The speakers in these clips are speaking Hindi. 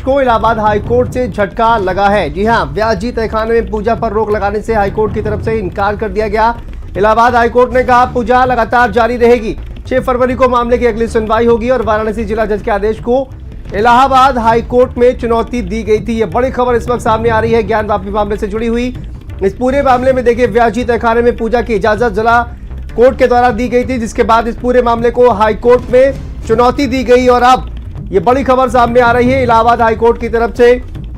को इलाहाबाद हाईकोर्ट से झटका लगा है। जी हां, व्यास जी तहखाने में पूजा पर रोक लगाने से हाईकोर्ट की तरफ से इनकार कर दिया गया। इलाहाबाद हाईकोर्ट ने कहा पूजा लगातार जारी रहेगी। 6 फरवरी को मामले की अगली सुनवाई होगी और वाराणसी जिला जज के आदेश को इलाहाबाद हाईकोर्ट में चुनौती दी गई थी। ये बड़ी खबर इस वक्त सामने आ रही है ज्ञान वापी मामले से जुड़ी हुई। इस पूरे मामले में देखिए व्यास जी तहखाने में पूजा की इजाजत जिला कोर्ट के द्वारा दी गई थी, जिसके बाद इस पूरे मामले को हाईकोर्ट में चुनौती दी गई और अब ये बड़ी खबर सामने आ रही है। इलाहाबाद हाईकोर्ट की तरफ से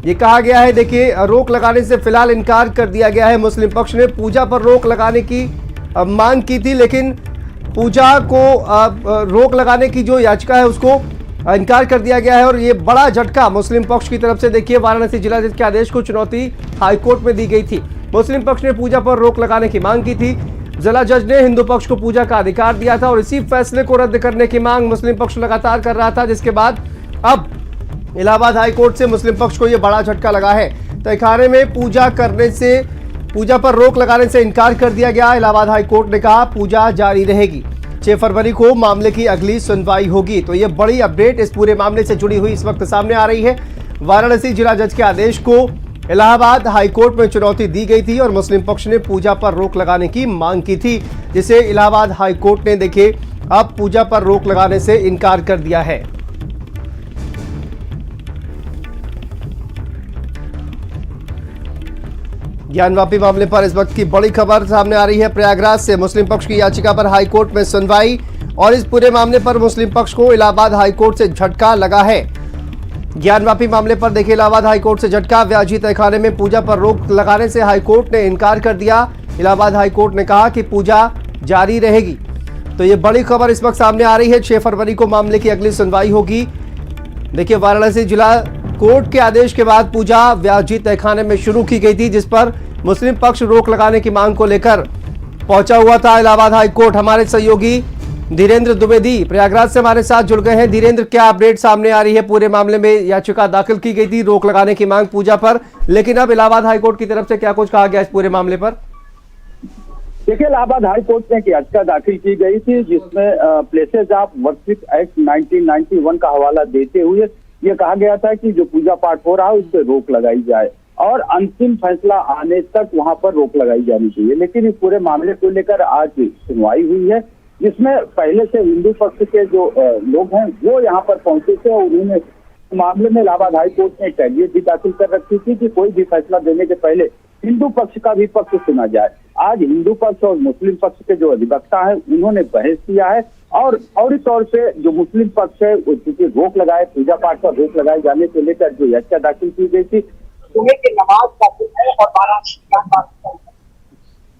ये कहा गया है, देखिए रोक लगाने से फिलहाल इनकार कर दिया गया है। मुस्लिम पक्ष ने पूजा पर रोक लगाने की मांग की थी, लेकिन पूजा को रोक लगाने की जो याचिका है उसको इनकार कर दिया गया है और ये बड़ा झटका मुस्लिम पक्ष की तरफ से देखिए वाराणसी जिला जज के आदेश को चुनौती हाईकोर्ट में दी गई थी। मुस्लिम पक्ष ने पूजा पर रोक लगाने की मांग की थी। जिला जज ने हिंदू पक्ष को पूजा का अधिकार दिया था और इसी फैसले को रद्द करने की मांग मुस्लिम पक्ष लगातार कर रहा था, जिसके बाद अब इलाहाबाद हाईकोर्ट से मुस्लिम पक्ष को यह बड़ा झटका लगा है। तहखाने में पूजा पर रोक लगाने से इनकार कर दिया गया। इलाहाबाद हाईकोर्ट ने कहा पूजा जारी रहेगी। 6 फरवरी को मामले की अगली सुनवाई होगी। तो यह बड़ी अपडेट इस पूरे मामले से जुड़ी हुई इस वक्त सामने आ रही है। वाराणसी जिला जज के आदेश को इलाहाबाद हाईकोर्ट में चुनौती दी गई थी और मुस्लिम पक्ष ने पूजा पर रोक लगाने की मांग की थी, जिसे इलाहाबाद हाईकोर्ट ने देखिए अब पूजा पर रोक लगाने से इनकार कर दिया है। ज्ञानवापी मामले पर इस वक्त की बड़ी खबर सामने आ रही है। प्रयागराज से मुस्लिम पक्ष की याचिका पर हाईकोर्ट में सुनवाई और इस पूरे मामले पर मुस्लिम पक्ष को इलाहाबाद हाईकोर्ट से झटका लगा है। ज्ञानवापी मामले पर देखिए इलाहाबाद हाईकोर्ट से झटका। व्यास जी तहखाने में पूजा पर रोक लगाने से हाईकोर्ट ने इनकार कर दिया। इलाहाबाद हाईकोर्ट ने कहा कि पूजा जारी रहेगी। तो ये बड़ी खबर इस वक्त सामने आ रही है। 6 फरवरी को मामले की अगली सुनवाई होगी। देखिए वाराणसी जिला कोर्ट के आदेश के बाद पूजा व्यास जी तहखाने में शुरू की गई थी, जिस पर मुस्लिम पक्ष रोक लगाने की मांग को लेकर पहुंचा हुआ था इलाहाबाद हाईकोर्ट। हमारे सहयोगी धीरेन्द्र द्विवेदी प्रयागराज से हमारे साथ जुड़ गए हैं। धीरेन्द्र, क्या अपडेट सामने आ रही है? पूरे मामले में याचिका दाखिल की गई थी रोक लगाने की मांग पूजा पर, लेकिन अब इलाहाबाद हाईकोर्ट की तरफ से क्या कुछ कहा गया इस पूरे मामले पर? देखिए इलाहाबाद हाईकोर्ट में एक याचिका दाखिल की गई थी, जिसमें प्लेसेस ऑफ वर्शिप एक्ट 1991 का हवाला देते हुए ये कहा गया था कि जो पूजा पाठ हो रहा है उस पर रोक लगाई जाए और अंतिम फैसला आने तक वहां पर रोक लगाई जानी चाहिए। लेकिन इस पूरे मामले को लेकर आज सुनवाई हुई है, जिसमें पहले से हिंदू पक्ष के जो लोग हैं वो यहाँ पर पहुंचे थे और उन्होंने मामले में इलाहाबाद हाईकोर्ट ने कैवियट भी दाखिल कर रखी थी कि कोई भी फैसला देने के पहले हिंदू पक्ष का भी पक्ष सुना जाए। आज हिंदू पक्ष और मुस्लिम पक्ष के जो अधिवक्ता है उन्होंने बहस किया है और फौरी तौर पे जो मुस्लिम पक्ष है चूंकि रोक लगाए, पूजा पाठ पर रोक लगाए जाने को लेकर जो याचिका दाखिल की गई थी, सुबह की नमाज का है और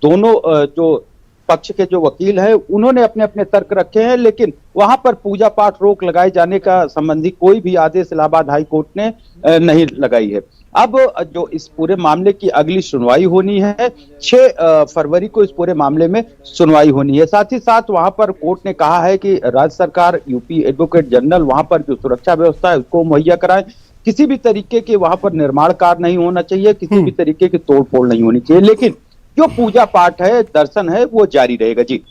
दोनों जो पक्ष के जो वकील है उन्होंने अपने अपने तर्क रखे हैं, लेकिन वहां पर पूजा पाठ रोक लगाए जाने का संबंधी कोई भी आदेश इलाहाबाद हाईकोर्ट ने नहीं लगाई है। अब जो इस पूरे मामले की अगली सुनवाई होनी है, 6 फरवरी को इस पूरे मामले में सुनवाई होनी है। साथ ही साथ वहां पर कोर्ट ने कहा है कि राज्य सरकार, यूपी एडवोकेट जनरल वहां पर जो सुरक्षा व्यवस्था है उसको मुहैया कराए। किसी भी तरीके के वहां पर निर्माण कार्य नहीं होना चाहिए, किसी भी तरीके की तोड़फोड़ नहीं होनी चाहिए, लेकिन जो पूजा पाठ है, दर्शन है, वो जारी रहेगा। जी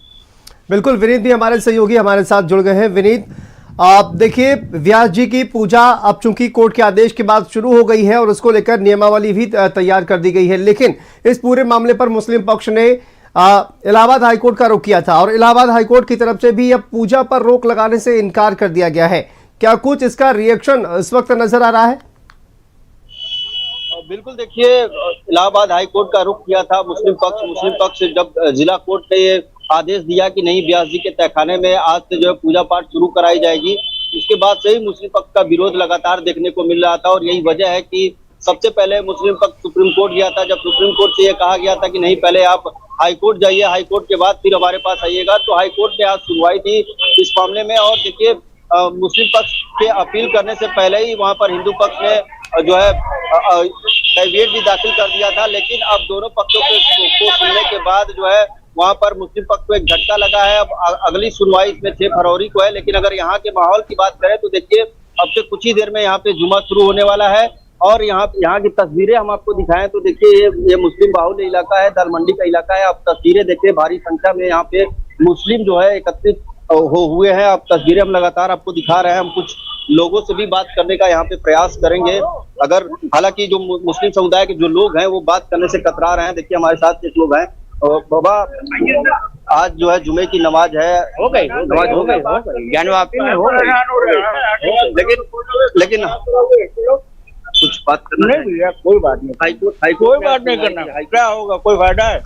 बिल्कुल, विनीत भी हमारे सहयोगी हमारे साथ जुड़ गए हैं। विनीत, आप देखिए व्यास जी की पूजा अब चूंकि कोर्ट के आदेश के बाद शुरू हो गई है और उसको लेकर नियमावली भी तैयार कर दी गई है, लेकिन इस पूरे मामले पर मुस्लिम पक्ष ने इलाहाबाद हाईकोर्ट का रुख किया था और इलाहाबाद हाईकोर्ट की तरफ से भी अब पूजा पर रोक लगाने से इनकार कर दिया गया है। क्या कुछ इसका रिएक्शन इस वक्त नजर आ रहा है? बिल्कुल, देखिए इलाहाबाद हाईकोर्ट का रुख किया था मुस्लिम पक्ष जब जिला कोर्ट ने ये आदेश दिया कि नहीं व्यास जी के तहखाने में आज से जो है पूजा पाठ शुरू कराई जाएगी, उसके बाद से ही मुस्लिम पक्ष का विरोध लगातार देखने को मिल रहा था और यही वजह है कि सबसे पहले मुस्लिम पक्ष सुप्रीम कोर्ट गया था। जब सुप्रीम कोर्ट से ये कहा गया था कि नहीं पहले आप हाईकोर्ट जाइए, हाईकोर्ट के बाद फिर हमारे पास आइएगा, तो हाईकोर्ट ने आज सुनवाई दी इस मामले में और देखिए मुस्लिम पक्ष के अपील करने से पहले ही वहां पर हिंदू पक्ष ने जो है कैवियट भी दाखिल कर दिया था। लेकिन अब दोनों पक्षों को सुनने के बाद जो है वहां पर मुस्लिम पक्ष को एक झटका लगा है। अब अगली सुनवाई इसमें 6 फरवरी को है, लेकिन अगर यहाँ के माहौल की बात करें तो देखिए अब से कुछ ही देर में यहाँ पे जुमा शुरू होने वाला है और यहाँ की तस्वीरें हम आपको दिखाएं तो देखिए ये मुस्लिम बाहुल्य इलाका है, दाल मंडी का इलाका है। आप तस्वीरें देखिए, भारी संख्या में यहाँ पे मुस्लिम जो है एकत्रित हुए हैं। अब तस्वीरें हम लगातार आपको दिखा रहे हैं। हम कुछ लोगों से भी बात करने का यहाँ पे प्रयास करेंगे। अगर हालांकि जो मुस्लिम समुदाय के जो लोग हैं वो बात करने से कतरा रहे हैं। देखिए हमारे साथ एक लोग हैं। बाबा, आज जो है जुमे की नमाज है, हो गई नमाज हो गई, ज्ञान वापी में हो गई। लेकिन कुछ बात करना नहीं भैया, कोई बात नहीं, हाईकोर्ट कोई बात नहीं करना। क्या होगा, कोई फायदा है?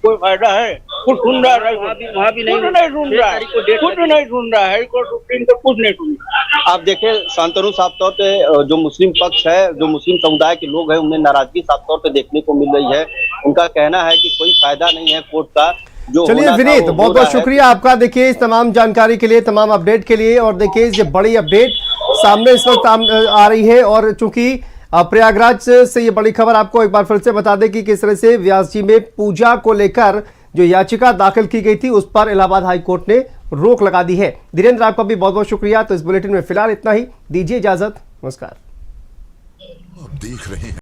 कोई फायदा है? कुछ सुन रहा है? वहाँ भी नहीं कुछ नहीं सुन रहा है, कुछ नहीं सुन रहा है। हाईकोर्ट सुप्रीम कोर्ट कुछ नहीं सुन रहा। आप देखें शांतनु, साफ तौर पे जो मुस्लिम पक्ष है, जो मुस्लिम समुदाय के लोग हैं, उनमें नाराजगी साफ तौर पे देखने को मिल रही है। उनका कहना है कि कोई फायदा नहीं है कोर्ट का। जो चलिए विनीत, बहुत बहुत शुक्रिया आपका। देखिए इस तमाम जानकारी के लिए, तमाम अपडेट के लिए। और देखिए ये बड़ी अपडेट सामने इस वक्त आ रही है। और चूंकि प्रयागराज से ये बड़ी खबर आपको एक बार फिर से बता दें कि किस तरह से व्यास जी में पूजा को लेकर जो याचिका दाखिल की गई थी उस पर इलाहाबाद हाई कोर्ट ने रोक लगा दी है। धीरेन्द्र, आपका भी बहुत बहुत शुक्रिया। तो इस बुलेटिन में फिलहाल इतना ही, दीजिए इजाजत, नमस्कार। आप देख रहे हैं